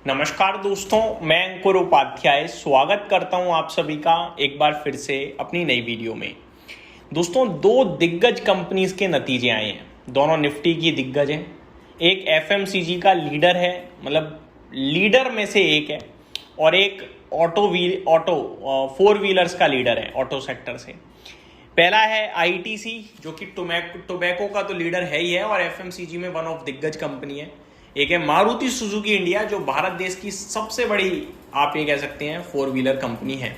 नमस्कार दोस्तों, मैं अंकुर उपाध्याय स्वागत करता हूं आप सभी का एक बार फिर से अपनी नई वीडियो में। दोस्तों, दो दिग्गज कंपनीज के नतीजे आए हैं। दोनों निफ्टी की दिग्गज हैं। एक एफएमसीजी का लीडर है, मतलब लीडर में से एक है, और एक ऑटो फोर व्हीलर्स का लीडर है ऑटो सेक्टर से। पहला है आईटीसी, जो कि टोबैको का तो लीडर है ही है और एफएमसीजी में वन ऑफ दिग्गज कंपनी है। एक है मारुति सुजुकी इंडिया, जो भारत देश की सबसे बड़ी, आप ये कह सकते हैं, फोर व्हीलर कंपनी है।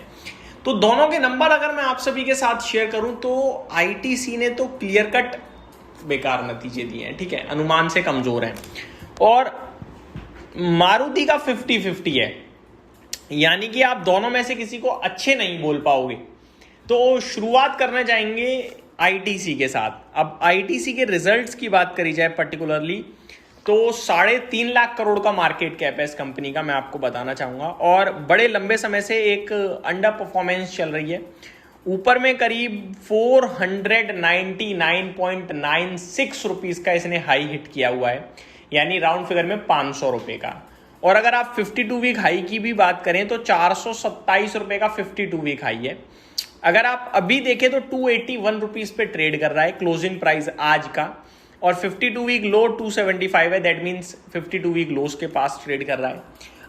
तो दोनों के नंबर अगर मैं आप सभी के साथ शेयर करूं तो आईटीसी ने तो क्लियर कट बेकार नतीजे दिए हैं, ठीक है, अनुमान से कमजोर है, और मारुति का 50-50 है, यानी कि आप दोनों में से किसी को अच्छे नहीं बोल पाओगे। तो शुरुआत करना चाहेंगे आईटीसी के साथ। अब आईटीसी के रिजल्ट्स की बात करी जाए पर्टिकुलरली तो 3.5 लाख करोड़ का मार्केट कैप है इस कंपनी का, मैं आपको बताना चाहूंगा, और बड़े लंबे समय से एक अंडर परफॉर्मेंस चल रही है। ऊपर में करीब 499.96 रुपीज का इसने हाई हिट किया हुआ है, यानी राउंड फिगर में 500 रुपए का। और अगर आप 52 वीक हाई की भी बात करें तो 427 रुपए का 52 वीक हाई है। अगर आप अभी देखें तो 281 रुपीज पे ट्रेड कर रहा है क्लोजिंग प्राइस आज का, और 52 वीक लो 275 है, दैट मीन्स 52 वीक लोस के पास ट्रेड कर रहा है।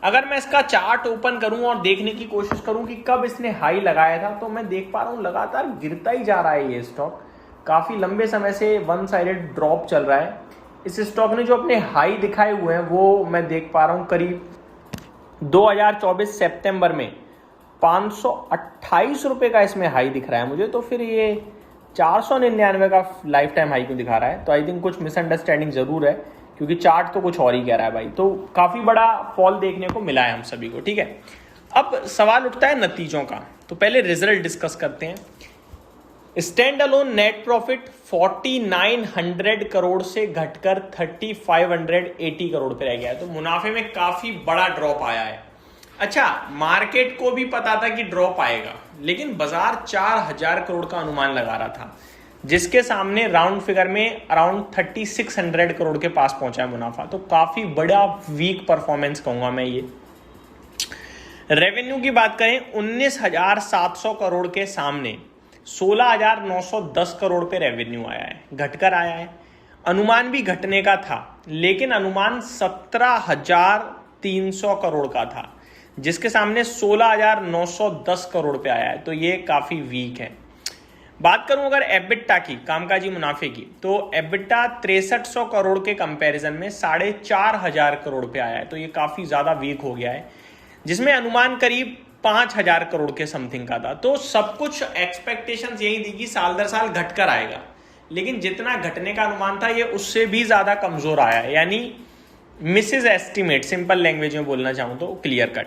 अगर मैं इसका चार्ट ओपन करूं और देखने की कोशिश करूं कि कब इसने हाई लगाया था, तो मैं देख पा रहा हूं लगातार गिरता ही जा रहा है ये स्टॉक। काफी लंबे समय से वन साइडेड ड्रॉप चल रहा है। इस स्टॉक ने जो अपने हाई दिखाए हुए हैं वो मैं देख पा रहा हूं करीब 2024 सितंबर में 528 रुपए का इसमें हाई दिख रहा है मुझे। तो फिर ये 499 का लाइफ टाइम हाई क्यों दिखा रहा है? तो आई थिंक कुछ मिसअंडरस्टैंडिंग जरूर है, क्योंकि चार्ट तो कुछ और ही कह रहा है भाई। तो काफी बड़ा फॉल देखने को मिला है हम सभी को, ठीक है। अब सवाल उठता है नतीजों का, तो पहले रिजल्ट डिस्कस करते हैं। Stand alone net profit 4900 crore से घटकर 3580 करोड़ पे रह गया है। तो मुनाफे में काफी बड़ा ड्रॉप आया है। अच्छा, मार्केट को भी पता था कि ड्रॉप आएगा, लेकिन बाजार 4000 करोड़ का अनुमान लगा रहा था, जिसके सामने राउंड फिगर में अराउंड 3600 करोड़ के पास पहुंचा है मुनाफा। तो काफी बड़ा वीक परफॉर्मेंस कहूंगा मैं ये। रेवेन्यू की बात करें 19,700 करोड़ के सामने 16,910 करोड़ पे रेवेन्यू आया है, घटकर आया है। अनुमान भी घटने का था, लेकिन अनुमान 17,300 करोड़ का था, जिसके सामने 16,910 करोड़ पे आया है। तो ये काफी वीक है। बात करूं अगर एबिटा की, कामकाजी मुनाफे की, तो एबिटा 6300 करोड़ के कंपैरिजन में 4,500 करोड़ पे आया है। तो ये काफी ज्यादा वीक हो गया है, जिसमें अनुमान करीब 5,000 करोड़ के समथिंग का था। तो सब कुछ एक्सपेक्टेशंस यही थी कि साल दर साल घटकर आएगा, लेकिन जितना घटने का अनुमान था ये उससे भी ज्यादा कमजोर आया है, यानी मिसेज एस्टिमेट, सिंपल लैंग्वेज में बोलना चाहूं तो क्लियर कट।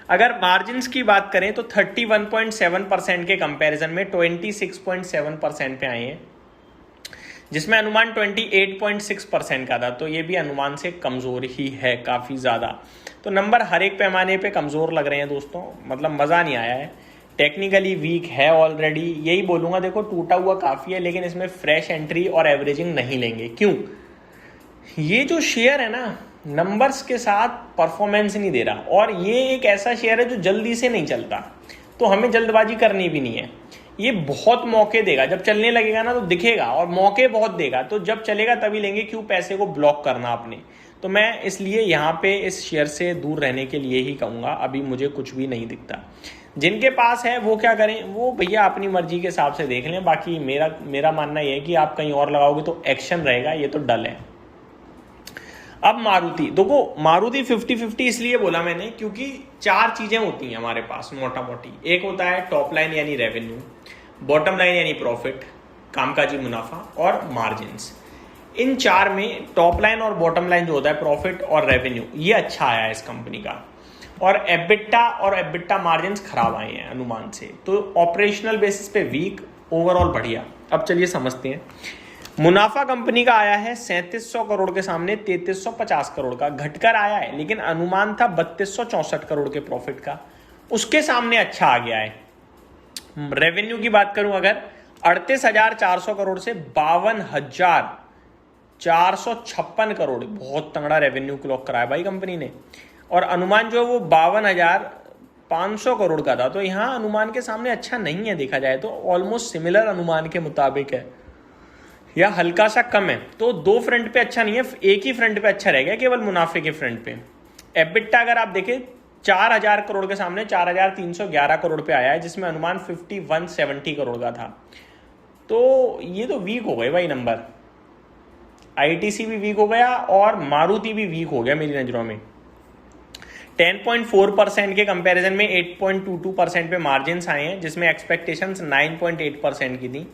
अगर मार्जिन्स की बात करें तो 31.7% के कंपैरिजन में 26.7% पे आए हैं, जिसमें अनुमान 28.6% का था। तो ये भी अनुमान से कमजोर ही है काफी ज्यादा। तो नंबर हर एक पैमाने पे कमजोर लग रहे हैं दोस्तों, मतलब मजा नहीं आया है। टेक्निकली वीक है ऑलरेडी, यही बोलूंगा। देखो, टूटा हुआ काफी है, लेकिन इसमें फ्रेश एंट्री और एवरेजिंग नहीं लेंगे। क्यों? ये जो शेयर है ना, नंबर्स के साथ परफॉर्मेंस नहीं दे रहा, और ये एक ऐसा शेयर है जो जल्दी से नहीं चलता, तो हमें जल्दबाजी करनी भी नहीं है। ये बहुत मौके देगा, जब चलने लगेगा ना तो दिखेगा, और मौके बहुत देगा, तो जब चलेगा तभी लेंगे। क्यों पैसे को ब्लॉक करना अपने? तो मैं इसलिए यहाँ पे इस शेयर से दूर रहने के लिए ही कहूँगा। अभी मुझे कुछ भी नहीं दिखता। जिनके पास है वो क्या करें, वो भैया अपनी मर्जी के हिसाब से देख लें। बाकी मेरा मानना यह है कि आप कहीं और लगाओगे तो एक्शन रहेगा, ये तो डल है। अब मारुति, देखो मारुति 50-50 इसलिए बोला मैंने क्योंकि 4 चीजें होती हैं हमारे पास मोटा मोटी। एक होता है टॉप लाइन यानी रेवेन्यू, बॉटम लाइन यानी प्रॉफिट, कामकाजी मुनाफा, और मार्जिन्स। इन 4 में टॉप लाइन और बॉटम लाइन जो होता है, प्रॉफिट और रेवेन्यू, ये अच्छा आया है इस कंपनी का, और एबिटा मार्जिन्स खराब आए हैं अनुमान से। तो ऑपरेशनल बेसिस पे वीक, ओवरऑल बढ़िया। अब चलिए समझते हैं। मुनाफा कंपनी का आया है 3700 करोड़ के सामने 3350 करोड़ का, घटकर आया है, लेकिन अनुमान था 3264 करोड़ के प्रॉफिट का, उसके सामने अच्छा आ गया है। रेवेन्यू की बात करूं अगर 38,400 करोड़ से 52,456 करोड़, बहुत तगड़ा रेवेन्यू क्लॉक कराया भाई कंपनी ने। और अनुमान जो है वो 52,500 करोड़ का था। तो यहाँ अनुमान के सामने अच्छा नहीं है, देखा जाए तो ऑलमोस्ट सिमिलर अनुमान के मुताबिक है या हल्का सा कम है। तो दो फ्रंट पे अच्छा नहीं है, एक ही फ्रंट पे अच्छा रह गया, केवल मुनाफे के फ्रंट पे। एबिटा अगर आप देखें 4,000 करोड़ के सामने 4,311 करोड़ पे आया है, जिसमें अनुमान 5170 करोड़ का था। तो ये तो वीक हो गए भाई नंबर। आईटीसी भी वीक हो गया और मारुति भी वीक हो गया मेरी नज़रों में। 10.4% के कंपैरिजन में 8.22% पे मार्जिन आए हैं, जिसमें एक्सपेक्टेशंस 9.8% की थी।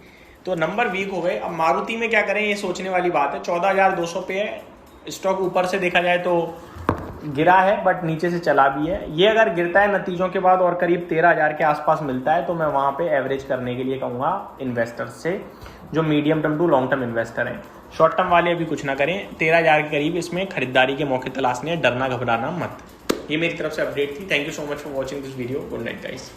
तो नंबर वीक हो गए। अब मारुति में क्या करें, ये सोचने वाली बात है। 14,200 पे है स्टॉक, ऊपर से देखा जाए तो गिरा है बट नीचे से चला भी है। ये अगर गिरता है नतीजों के बाद और करीब 13,000 के आसपास मिलता है, तो मैं वहां पे एवरेज करने के लिए कहूँगा इन्वेस्टर्स से, जो medium term to long term investor हैं। शॉर्ट टर्म वाले अभी कुछ ना करें, 13,000 के करीब इसमें खरीदारी के मौके तलाशने हैं, डरना घबराना मत। ये मेरी तरफ से अपडेट थी। Thank you so much for watching this video. Good night guys.